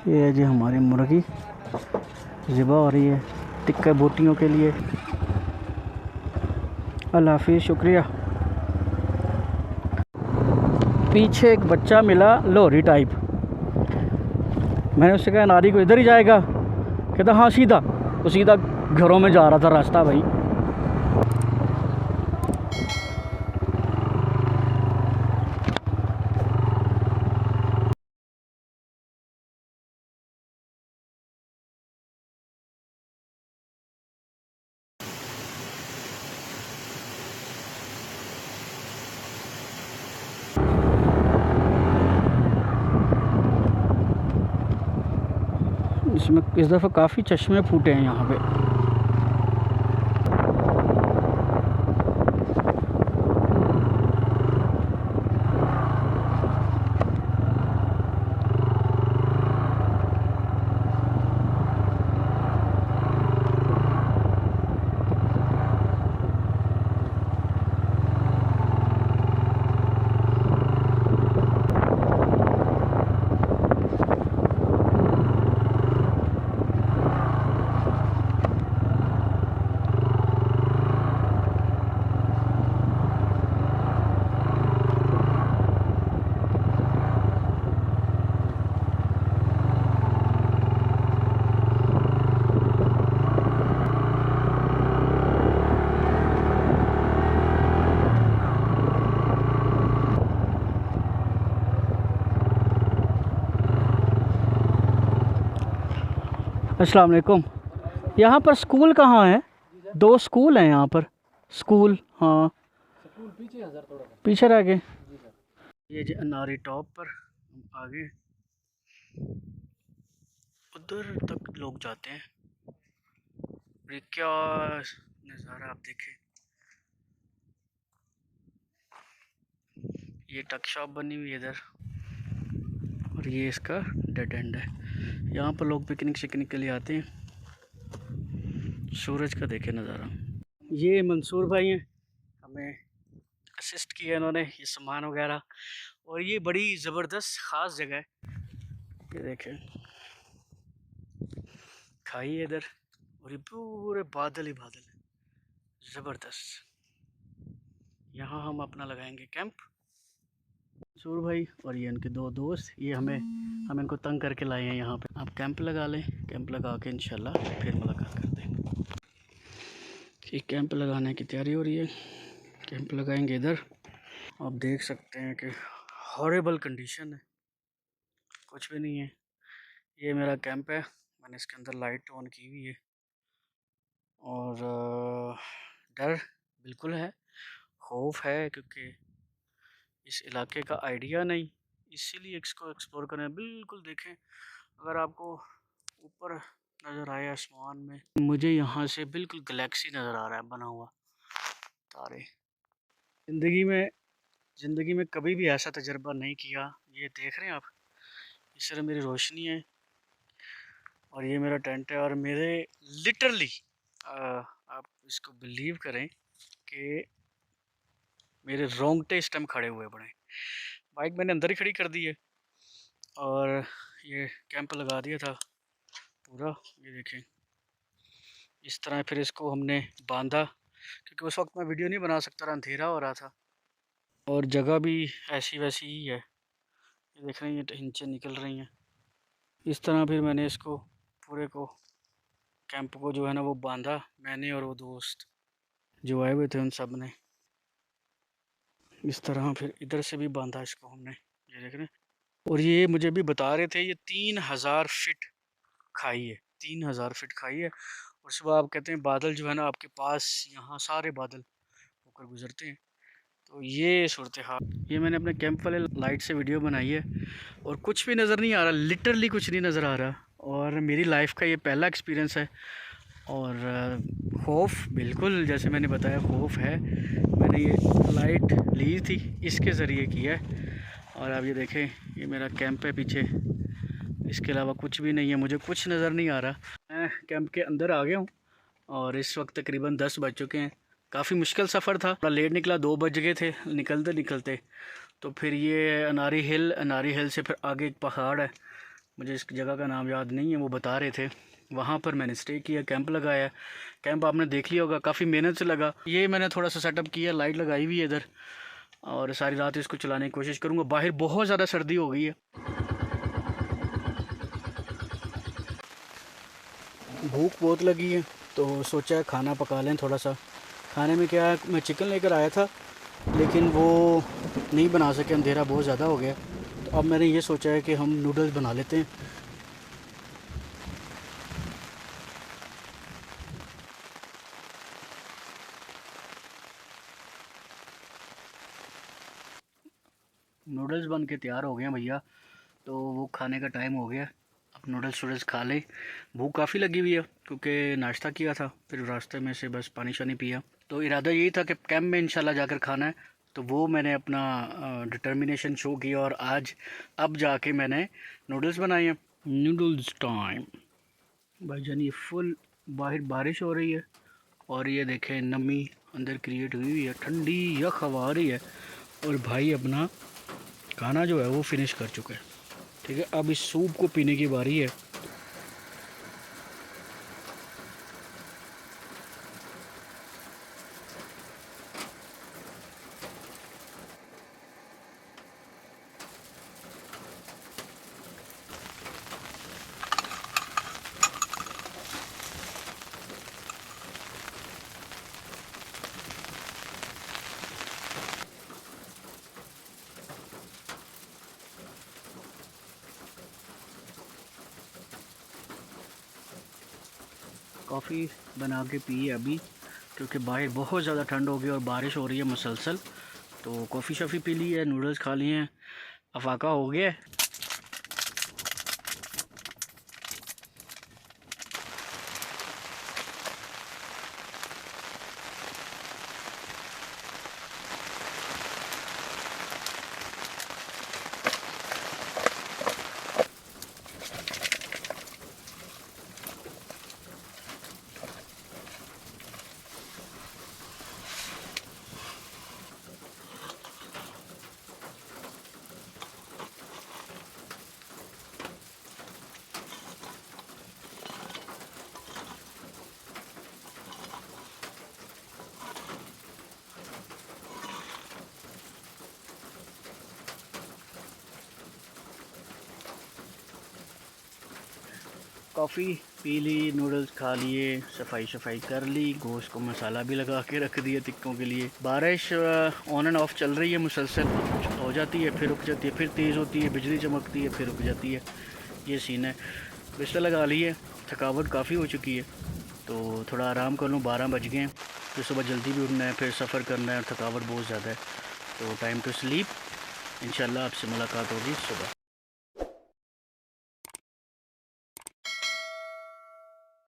ये है जी हमारी मुर्गी ज़िबा हो रही है टिक्का बोटियों के लिए। अल्लाह हाफिज़, शुक्रिया। पीछे एक बच्चा मिला लोरी टाइप। मैंने उससे कहा नारी को इधर ही जाएगा, कहता हाँ सीधा। तो सीधा घरों में जा रहा था रास्ता भाई। इसमें इस दफ़ा काफ़ी चश्मे फूटे हैं यहाँ पे। अस्सलाम वालेकुम। यहाँ पर स्कूल कहाँ है? दो स्कूल हैं यहाँ पर। स्कूल, हाँ स्कूल पीछे है सर, थोड़ा पीछे रह गए। ये जी अनारी टॉप पर हम आगे उधर तक लोग जाते हैं। ये क्या नज़ारा आप देखें। ये टक शॉप बनी हुई है इधर और ये इसका डेड एंड है। यहाँ पर लोग पिकनिक शिकनिक के लिए आते हैं। सूरज का देखे नज़ारा। ये मंसूर भाई हैं, हमें असिस्ट किया इन्होंने ये सामान वगैरह। और ये बड़ी ज़बरदस्त ख़ास जगह है। ये देखें खाई है इधर और ये पूरे बादल ही बादल है, ज़बरदस्त। यहाँ हम अपना लगाएंगे कैंप। मंसूर भाई और ये इनके दो दोस्त, ये हम इनको तंग करके लाए हैं यहाँ पे। आप कैंप लगा लें, कैंप लगा के इंशाल्लाह फिर मुलाकात करते हैं। ये कैंप लगाने की तैयारी हो रही है। कैंप लगाएंगे इधर। आप देख सकते हैं कि हॉरेबल कंडीशन है, कुछ भी नहीं है। ये मेरा कैंप है, मैंने इसके अंदर लाइट ऑन की हुई है और डर बिल्कुल है, खौफ है क्योंकि इस इलाके का आइडिया नहीं, इसीलिए इसको एक्सप्लोर करें। बिल्कुल देखें, अगर आपको ऊपर नज़र आए आसमान में, मुझे यहाँ से बिल्कुल गैलेक्सी नज़र आ रहा है बना हुआ तारे। ज़िंदगी में कभी भी ऐसा तजर्बा नहीं किया। ये देख रहे हैं आप, इस तरह मेरी रोशनी है और ये मेरा टेंट है और मेरे लिटरली आप इसको बिलीव करें कि मेरे रोंगटे इस टाइम खड़े हुए पड़े। बाइक मैंने अंदर ही खड़ी कर दी है और ये कैंप लगा दिया था पूरा। ये देखें इस तरह फिर इसको हमने बांधा क्योंकि उस वक्त मैं वीडियो नहीं बना सकता था, अंधेरा हो रहा था और जगह भी ऐसी वैसी ही है। ये देख रहे हैं ये हिंचें निकल रही हैं। इस तरह फिर मैंने इसको पूरे को कैंप को जो है ना वो बांधा, मैंने और वो दोस्त जो आए हुए थे उन सब ने। इस तरह फिर इधर से भी बांधा इसको हमने, ये देख रहे हैं। और ये मुझे भी बता रहे थे ये 3000 फीट खाई है, 3000 फीट खाई है। और सुबह आप कहते हैं बादल जो है ना आपके पास यहाँ सारे बादल होकर गुजरते हैं। तो ये सूरत हाल। ये मैंने अपने कैंप वाले लाइट से वीडियो बनाई है और कुछ भी नज़र नहीं आ रहा, लिटरली कुछ नहीं नज़र आ रहा। और मेरी लाइफ का ये पहला एक्सपीरियंस है और खौफ बिल्कुल जैसे मैंने बताया खौफ है। मैंने ये लाइट ली थी इसके ज़रिए किया है और आप ये देखें ये मेरा कैंप है पीछे, इसके अलावा कुछ भी नहीं है, मुझे कुछ नज़र नहीं आ रहा। मैं कैंप के अंदर आ गया हूँ और इस वक्त तकरीबन 10 बज चुके हैं। काफ़ी मुश्किल सफ़र था, थोड़ा लेट निकला, 2 बज गए थे निकलते निकलते। तो फिर ये अनारी हिल से फिर आगे एक पहाड़ है, मुझे इस जगह का नाम याद नहीं है, वो बता रहे थे। वहाँ पर मैंने स्टे किया, कैंप लगाया। कैंप आपने देख लिया होगा, काफ़ी मेहनत से लगा। ये मैंने थोड़ा सा सेटअप किया, लाइट लगाई हुई है इधर, और सारी रात इसको चलाने की कोशिश करूँगा। बाहर बहुत ज़्यादा सर्दी हो गई है, भूख बहुत लगी है, तो सोचा है खाना पका लें थोड़ा सा। खाने में क्या है, मैं चिकन लेकर आया था लेकिन वो नहीं बना सके, अंधेरा बहुत ज़्यादा हो गया। तो अब मैंने ये सोचा है कि हम नूडल्स बना लेते हैं। नूडल्स बन के तैयार हो गए हैं भैया, तो वो खाने का टाइम हो गया। अब नूडल्स वूडल्स खा लें, भूख काफ़ी लगी हुई है क्योंकि नाश्ता किया था, फिर रास्ते में से बस पानी शानी पिया। तो इरादा यही था कि कैंप में इंशाल्लाह जाकर खाना है, तो वो मैंने अपना डिटर्मिनेशन शो किया और आज अब जाके मैंने नूडल्स बनाए हैं। नूडल्स टाइम भाईजान। ये फुल बाहर बारिश हो रही है और ये देखें नमी अंदर क्रिएट हुई हुई है, ठंडी यख हवा आ रही है। और भाई अपना खाना जो है वो फिनिश कर चुका है। ठीक है, अब इस सूप को पीने की बारी है। कॉफ़ी बना के पी अभी, क्योंकि बाहर बहुत ज़्यादा ठंड हो गई और बारिश हो रही है मुसलसल। तो कॉफ़ी शॉफ़ी पी ली है, नूडल्स खा लिए हैं, अफाका हो गया है। कॉफ़ी पी ली, नूडल्स खा लिए, सफाई शफाई कर ली, गोश्त को मसाला भी लगा के रख दिया टिक्कों के लिए। बारिश ऑन एंड ऑफ चल रही है मुसलसल, हो जाती है फिर रुक जाती है, फिर तेज़ होती है, बिजली चमकती है, फिर रुक जाती है। ये सीन है। बिस्तर लगा ली है, थकावट काफ़ी हो चुकी है, तो थोड़ा आराम कर लूँ। 12 बज गए हैं, फिर सुबह जल्दी भी उठना है, फिर सफ़र करना है और थकावट बहुत ज़्यादा है, तो टाइम टू स्लीप। इंशाल्लाह आपसे मुलाकात होगी सुबह।